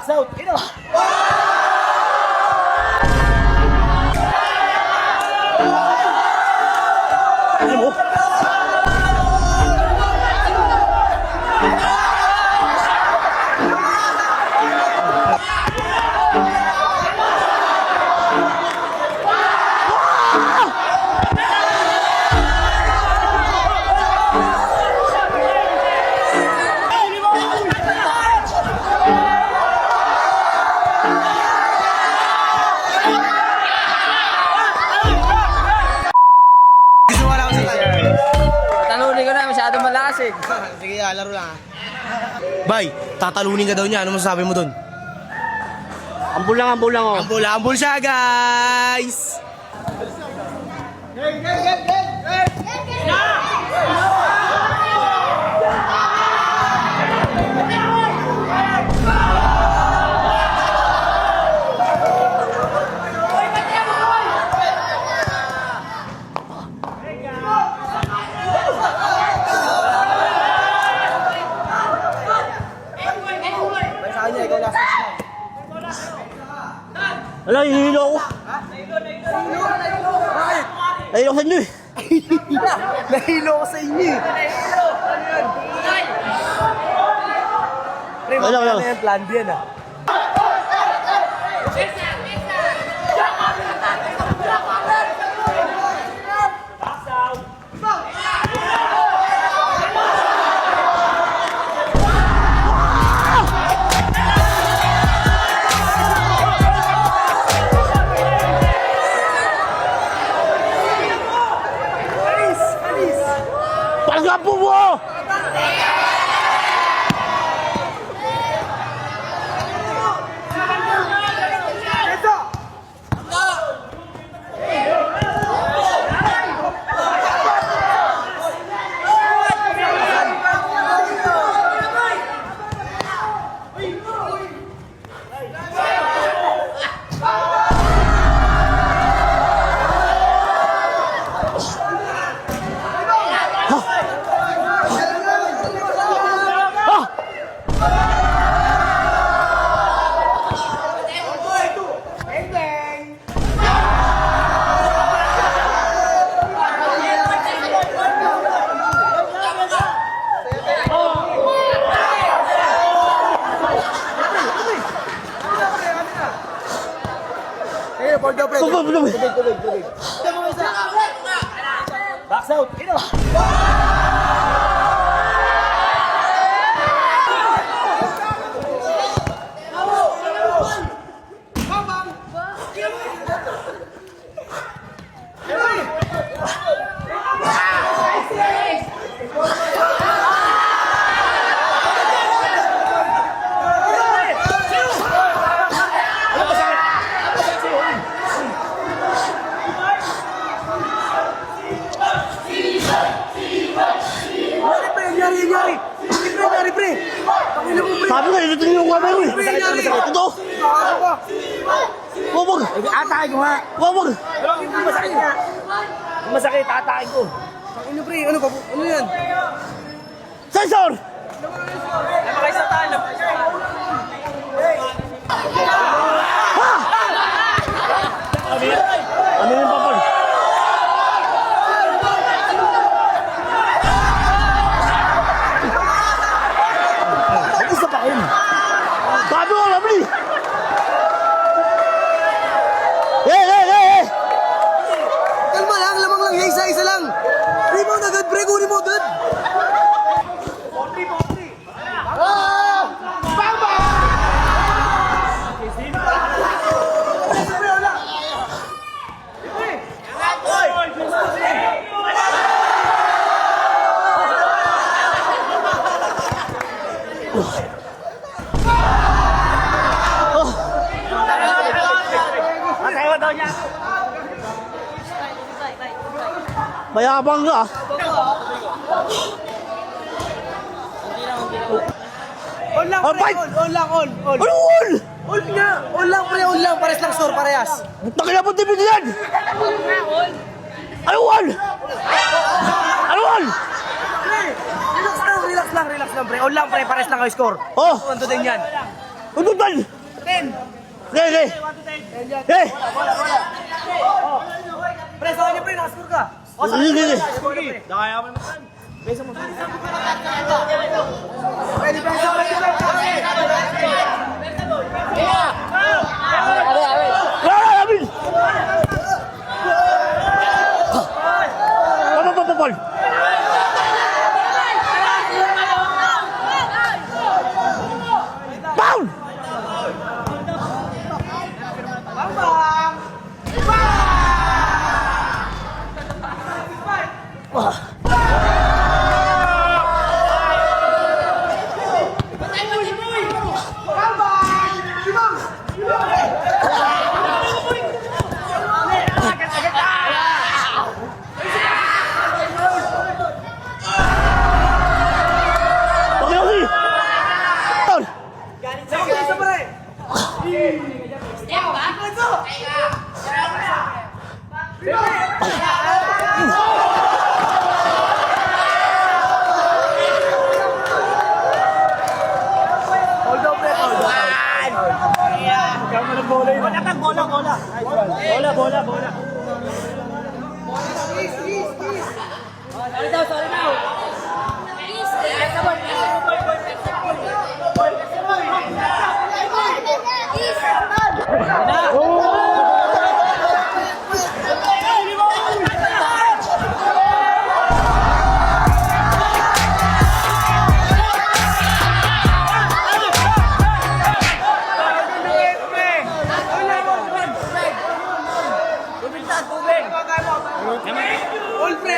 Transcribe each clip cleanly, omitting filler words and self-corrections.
Box out. Ino. Ano mo? Talunin ko na, masyadong malakas eh. Sige, laro lang ha. Bay, tatalunin ka daw niya. Ano masasabi mo dun? Ambul lang oh. Ambul siya, guys! Ala, hihilo ako. Nahilo sa inyo eh. Nahilo ko sa inyo eh. Pre, mamaya na yan, plan B yan ah. Pagkapo mo! Box out. Ino. Sabi ko, ito yung kamay mo eh. Ito. Wabag. Atake ko nga. Wabag. Masakit nga. Masakit, atake ko. Ano pre, ano yan? Sensor! Namakay sa talo. Ano yung papal? Mag-isa pa kayo. Sabi ko, Lovely! Kalma lang, lamang lang. Isa lang. Rebound agad, pre. Kunin mo agad. Matawa daw niya. Mayabang ka ah. On lang, pre. On lang. Ano all? On nga. On lang, pre. On lang. Pares lang store, parehas. Takila po TV yan! Ano all? Ano all? Relax lang, pre. On lang, pre. Pares lang kayo score. Oh! Ano din yan? Tututan! 10. Okay. Okay. Pre, sa kanya pre, nakascore ka. Sige. Pwede pa sa kanya. Wala, Amin! Papapapapal! Foul! Pakiyosi! Foul! Isa pre. Hold on pre, hold on. Ikaw mo ng bola yun. Bola. Sorry daw. All pre.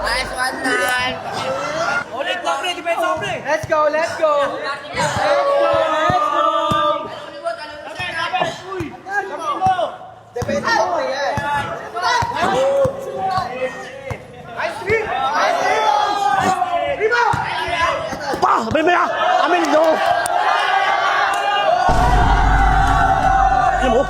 Nice one, nine. Ulit na pre, defense na pre. Let's go. Defense na pre, yan. Nice three. Rebound. Pa! Bebe! Amin! No! Alam mo?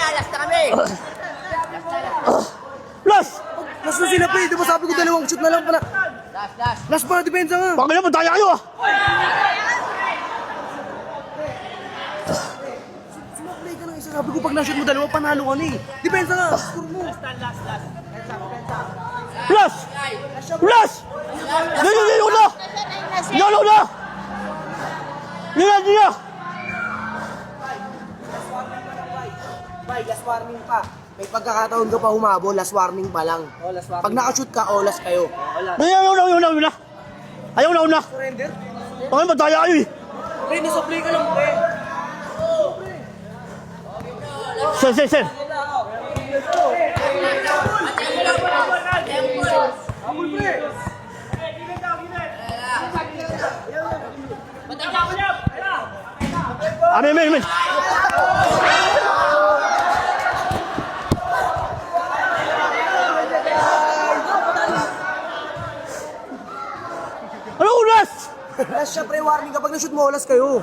Last na kami. Plus! Last na sila pre, di ba sabi ko dalawang shoot na lang pala. Last. Last para depensa nga. Pangina mo, daya kayo ah! Sumaplay ka ng isa, sabi ko pag na-shoot mo dalawa, panalo ka na eh. Depensa nga, score mo. Plus! Plus! Hindi, una! Una! Nila! Bay, last warning pa. May pagkakataon ka pa humabol, last warning pa lang. Pag nakashoot ka, olas kayo. Una! Ayaw na! Surrender? Pangina mo, daya kayo eh! Pre, nasuplay ka lang pre. Sir! Habol pre. Amin! Ano ulas? Last siya pre, warning kapag na-shoot mo, olas kayo.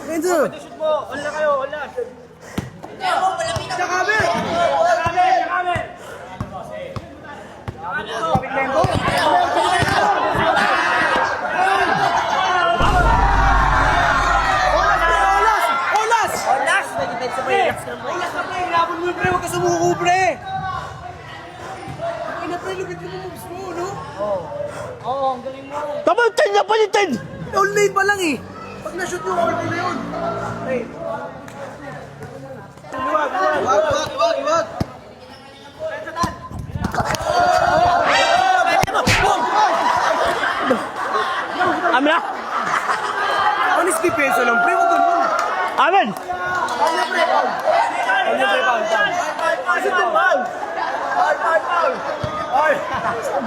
Depensa. Shoot mo. Wala kayo. Wala. Chakabe! Olas! Last na defense pre. Olas na pre, hinabol mo yung pre, huwag ka sumuko pre. Ay na pre, lupit mo moves mo, no? Oo, ang galing mo. Tama yung 10 na pa yung 10! All lane pa lang eh. Pag na-shoot mo, all na yun. Hey. Wag. Amin na. Honest defense lang, pre. Huwag ganun. Amin.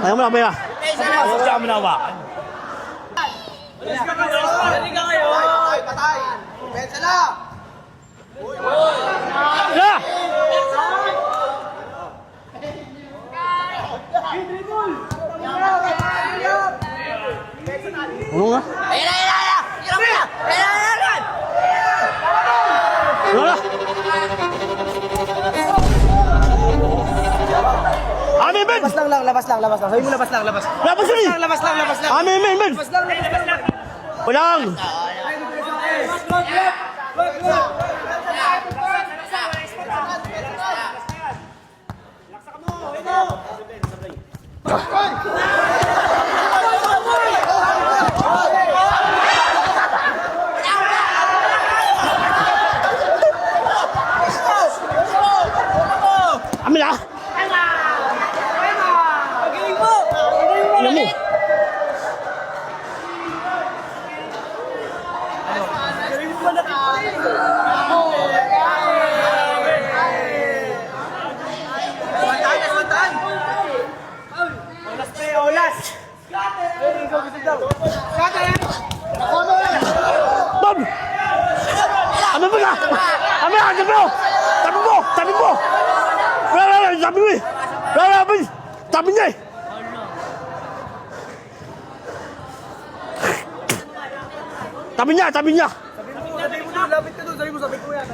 Ayaw mo na, Bea. Sadya mo na hawakan. Patay, patay. Defense na. Na! Ano nga? Ano na? Amin, Ben! Labas lang. Sabi mo labas lang. Labas yun eh! Labas lang. Amin, Ben! Labas lang. Walang! Amin na! Alam mo! Bob! Amin mo na! Amin na! Sabi mo! Wala, sabi mo eh! Wala, sabi niya eh! Sabi niya! Sabi mo, lapit ka doon. Sabi mo, sabi ko yan.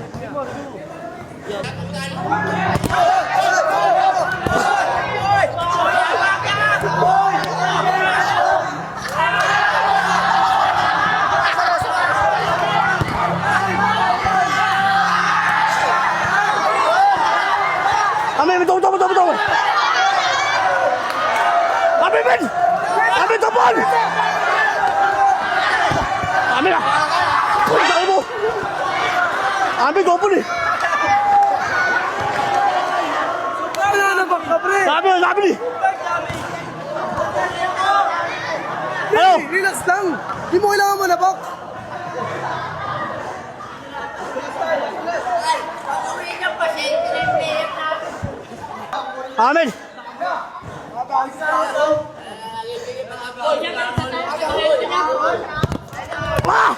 Amin, betul. Amin, topon! Amin lah! Tayo mo! Amin, topon eh! Sabi ni! Ano? Relax lang. Di mo kailangan mo labak. Amin! Ah!